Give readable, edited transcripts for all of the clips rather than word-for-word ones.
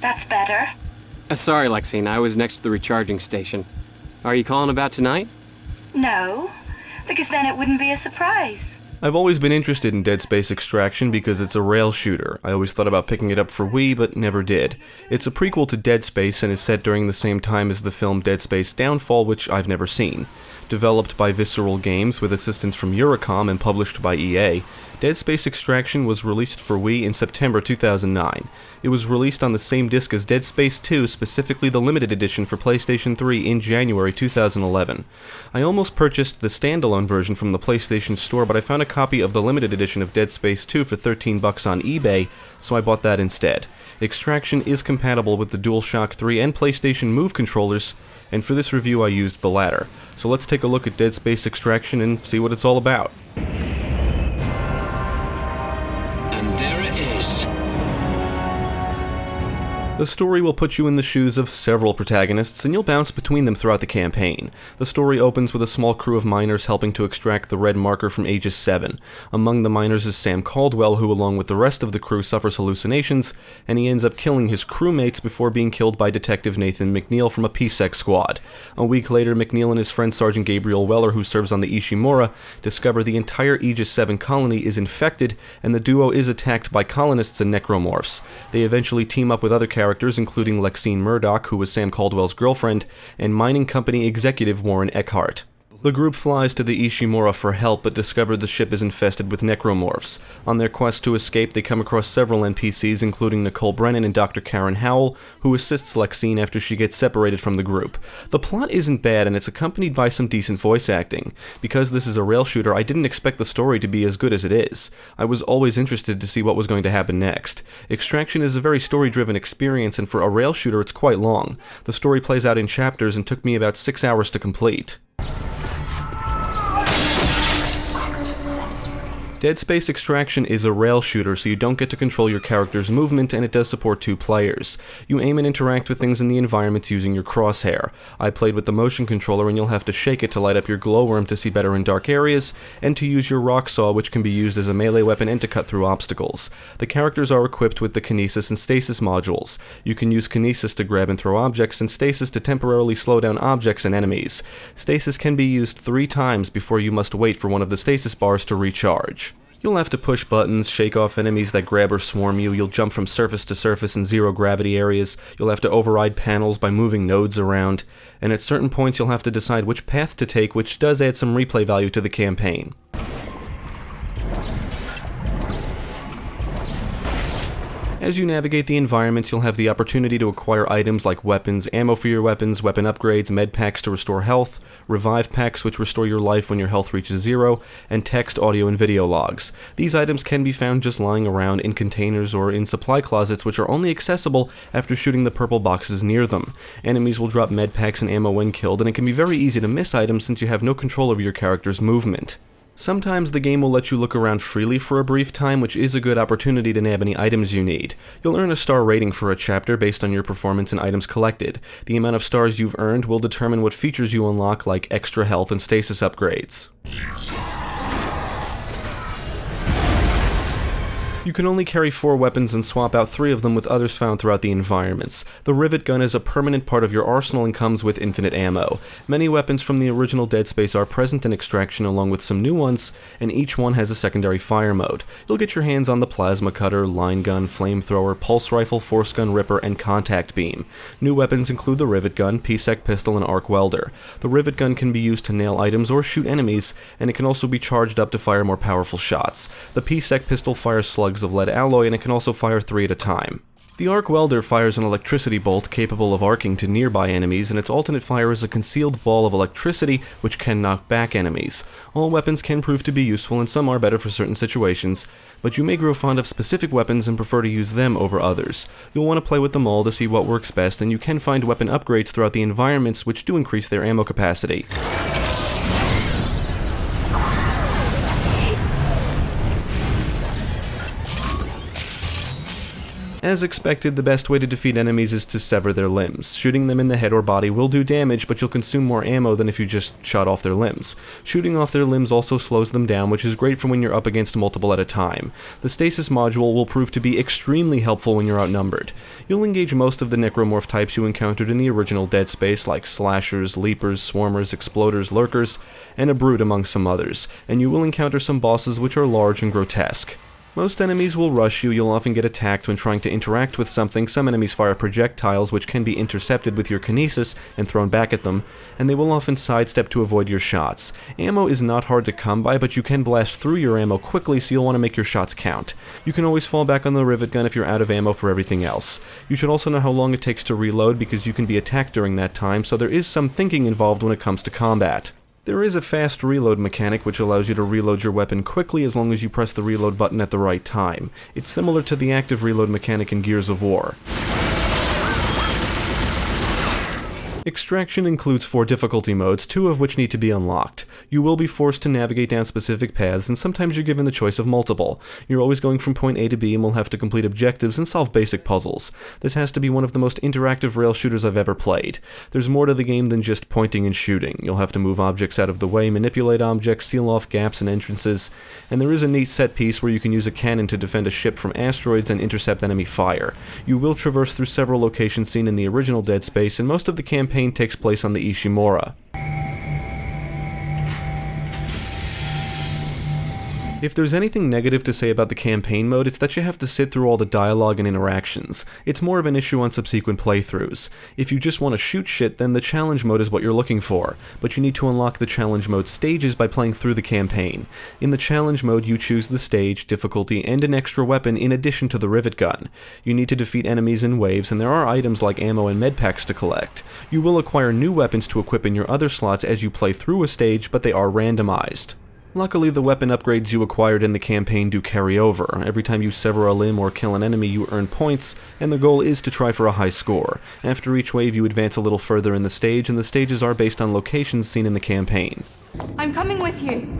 That's better. Sorry, Lexine, I was next to the recharging station. Are you calling about tonight? No, because then it wouldn't be a surprise. I've always been interested in Dead Space Extraction because it's a rail shooter. I always thought about picking it up for Wii, but never did. It's a prequel to Dead Space and is set during the same time as the film Dead Space Downfall, which I've never seen. Developed by Visceral Games with assistance from Eurocom and published by EA, Dead Space Extraction was released for Wii in September 2009. It was released on the same disc as Dead Space 2, specifically the limited edition for PlayStation 3 in January 2011. I almost purchased the standalone version from the PlayStation Store, but I found a copy of the limited edition of Dead Space 2 for $13 on eBay, so I bought that instead. Extraction is compatible with the DualShock 3 and PlayStation Move controllers, and for this review I used the latter. So let's take a look at Dead Space Extraction and see what it's all about. And there it is. The story will put you in the shoes of several protagonists, and you'll bounce between them throughout the campaign. The story opens with a small crew of miners helping to extract the red marker from Aegis 7. Among the miners is Sam Caldwell, who along with the rest of the crew suffers hallucinations, and he ends up killing his crewmates before being killed by Detective Nathan McNeil from a PSEC squad. A week later, McNeil and his friend Sergeant Gabriel Weller, who serves on the Ishimura, discover the entire Aegis 7 colony is infected, and the duo is attacked by colonists and necromorphs. They eventually team up with other characters, including Lexine Murdoch, who was Sam Caldwell's girlfriend, and mining company executive Warren Eckhart. The group flies to the Ishimura for help, but discover the ship is infested with necromorphs. On their quest to escape, they come across several NPCs, including Nicole Brennan and Dr. Karen Howell, who assists Lexine after she gets separated from the group. The plot isn't bad, and it's accompanied by some decent voice acting. Because this is a rail shooter, I didn't expect the story to be as good as it is. I was always interested to see what was going to happen next. Extraction is a very story-driven experience, and for a rail shooter, it's quite long. The story plays out in chapters and took me about 6 hours to complete. Dead Space Extraction is a rail shooter, so you don't get to control your character's movement, and it does support 2 players. You aim and interact with things in the environment using your crosshair. I played with the motion controller, and you'll have to shake it to light up your glowworm to see better in dark areas, and to use your rock saw, which can be used as a melee weapon and to cut through obstacles. The characters are equipped with the kinesis and stasis modules. You can use kinesis to grab and throw objects, and stasis to temporarily slow down objects and enemies. Stasis can be used 3 times before you must wait for one of the stasis bars to recharge. You'll have to push buttons, shake off enemies that grab or swarm you, you'll jump from surface to surface in zero-gravity areas, you'll have to override panels by moving nodes around, and at certain points you'll have to decide which path to take, which does add some replay value to the campaign. As you navigate the environments, you'll have the opportunity to acquire items like weapons, ammo for your weapons, weapon upgrades, med packs to restore health, revive packs which restore your life when your health reaches 0, and text, audio, and video logs. These items can be found just lying around in containers or in supply closets, which are only accessible after shooting the purple boxes near them. Enemies will drop med packs and ammo when killed, and it can be very easy to miss items since you have no control over your character's movement. Sometimes the game will let you look around freely for a brief time, which is a good opportunity to nab any items you need. You'll earn a star rating for a chapter based on your performance and items collected. The amount of stars you've earned will determine what features you unlock, like extra health and stasis upgrades. You can only carry 4 weapons and swap out 3 of them with others found throughout the environments. The rivet gun is a permanent part of your arsenal and comes with infinite ammo. Many weapons from the original Dead Space are present in Extraction along with some new ones, and each one has a secondary fire mode. You'll get your hands on the plasma cutter, line gun, flamethrower, pulse rifle, force gun ripper, and contact beam. New weapons include the rivet gun, PSEC pistol, and arc welder. The rivet gun can be used to nail items or shoot enemies, and it can also be charged up to fire more powerful shots. The PSEC pistol fires slugs of lead alloy, and it can also fire 3 at a time. The arc welder fires an electricity bolt capable of arcing to nearby enemies, and its alternate fire is a concealed ball of electricity which can knock back enemies. All weapons can prove to be useful, and some are better for certain situations, but you may grow fond of specific weapons and prefer to use them over others. You'll want to play with them all to see what works best, and you can find weapon upgrades throughout the environments which do increase their ammo capacity. As expected, the best way to defeat enemies is to sever their limbs. Shooting them in the head or body will do damage, but you'll consume more ammo than if you just shot off their limbs. Shooting off their limbs also slows them down, which is great for when you're up against multiple at a time. The stasis module will prove to be extremely helpful when you're outnumbered. You'll engage most of the necromorph types you encountered in the original Dead Space, like slashers, leapers, swarmers, exploders, lurkers, and a brute among some others, and you will encounter some bosses which are large and grotesque. Most enemies will rush you, you'll often get attacked when trying to interact with something, some enemies fire projectiles which can be intercepted with your kinesis and thrown back at them, and they will often sidestep to avoid your shots. Ammo is not hard to come by, but you can blast through your ammo quickly, so you'll want to make your shots count. You can always fall back on the rivet gun if you're out of ammo for everything else. You should also know how long it takes to reload because you can be attacked during that time, so there is some thinking involved when it comes to combat. There is a fast reload mechanic which allows you to reload your weapon quickly as long as you press the reload button at the right time. It's similar to the active reload mechanic in Gears of War. Extraction includes 4 difficulty modes, 2 of which need to be unlocked. You will be forced to navigate down specific paths, and sometimes you're given the choice of multiple. You're always going from point A to B and will have to complete objectives and solve basic puzzles. This has to be one of the most interactive rail shooters I've ever played. There's more to the game than just pointing and shooting. You'll have to move objects out of the way, manipulate objects, seal off gaps and entrances, and there is a neat set piece where you can use a cannon to defend a ship from asteroids and intercept enemy fire. You will traverse through several locations seen in the original Dead Space, and most of the campaign takes place on the Ishimura. If there's anything negative to say about the campaign mode, it's that you have to sit through all the dialogue and interactions. It's more of an issue on subsequent playthroughs. If you just want to shoot shit, then the challenge mode is what you're looking for, but you need to unlock the challenge mode stages by playing through the campaign. In the challenge mode, you choose the stage, difficulty, and an extra weapon in addition to the rivet gun. You need to defeat enemies in waves, and there are items like ammo and medpacks to collect. You will acquire new weapons to equip in your other slots as you play through a stage, but they are randomized. Luckily, the weapon upgrades you acquired in the campaign do carry over. Every time you sever a limb or kill an enemy, you earn points, and the goal is to try for a high score. After each wave, you advance a little further in the stage, and the stages are based on locations seen in the campaign. I'm coming with you.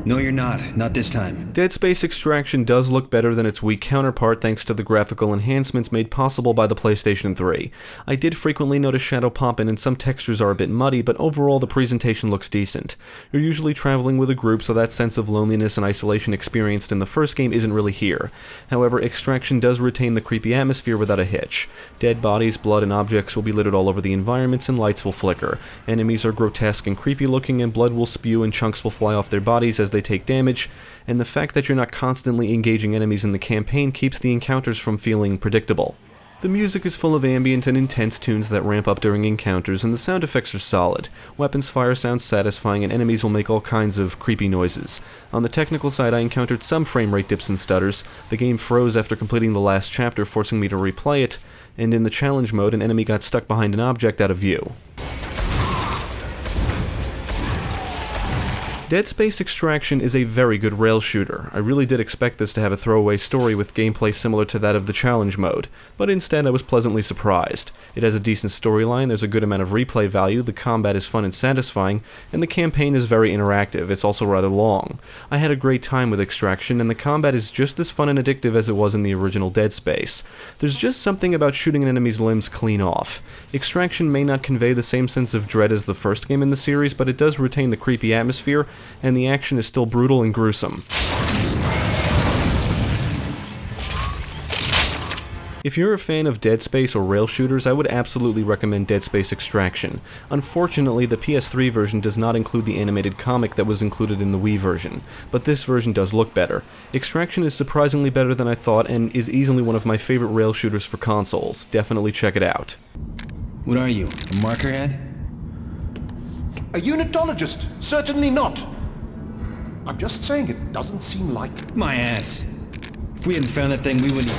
No, you're not. Not this time. Dead Space Extraction does look better than its weak counterpart thanks to the graphical enhancements made possible by the PlayStation 3. I did frequently notice shadow popping and some textures are a bit muddy, but overall the presentation looks decent. You're usually traveling with a group, so that sense of loneliness and isolation experienced in the first game isn't really here. However, Extraction does retain the creepy atmosphere without a hitch. Dead bodies, blood, and objects will be littered all over the environments and lights will flicker. Enemies are grotesque and creepy looking, and blood will spew and chunks will fly off their bodies as they take damage, and the fact that you're not constantly engaging enemies in the campaign keeps the encounters from feeling predictable. The music is full of ambient and intense tunes that ramp up during encounters, and the sound effects are solid. Weapons fire sounds satisfying, and enemies will make all kinds of creepy noises. On the technical side, I encountered some frame rate dips and stutters. The game froze after completing the last chapter, forcing me to replay it, and in the challenge mode, an enemy got stuck behind an object out of view. Dead Space Extraction is a very good rail shooter. I really did expect this to have a throwaway story with gameplay similar to that of the challenge mode, but instead I was pleasantly surprised. It has a decent storyline, there's a good amount of replay value, the combat is fun and satisfying, and the campaign is very interactive. It's also rather long. I had a great time with Extraction, and the combat is just as fun and addictive as it was in the original Dead Space. There's just something about shooting an enemy's limbs clean off. Extraction may not convey the same sense of dread as the first game in the series, but it does retain the creepy atmosphere, and the action is still brutal and gruesome. If you're a fan of Dead Space or rail shooters, I would absolutely recommend Dead Space Extraction. Unfortunately, the PS3 version does not include the animated comic that was included in the Wii version, but this version does look better. Extraction is surprisingly better than I thought and is easily one of my favorite rail shooters for consoles. Definitely check it out. What are you, a markerhead? A unitologist? Certainly not. I'm just saying it doesn't seem like... My ass. If we hadn't found that thing, we wouldn't...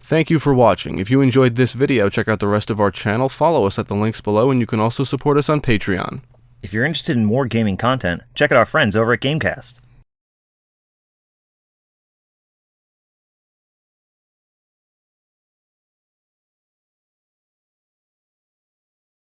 Thank you for watching. If you enjoyed this video, check out the rest of our channel, follow us at the links below, and you can also support us on Patreon. If you're interested in more gaming content, check out our friends over at GameCast.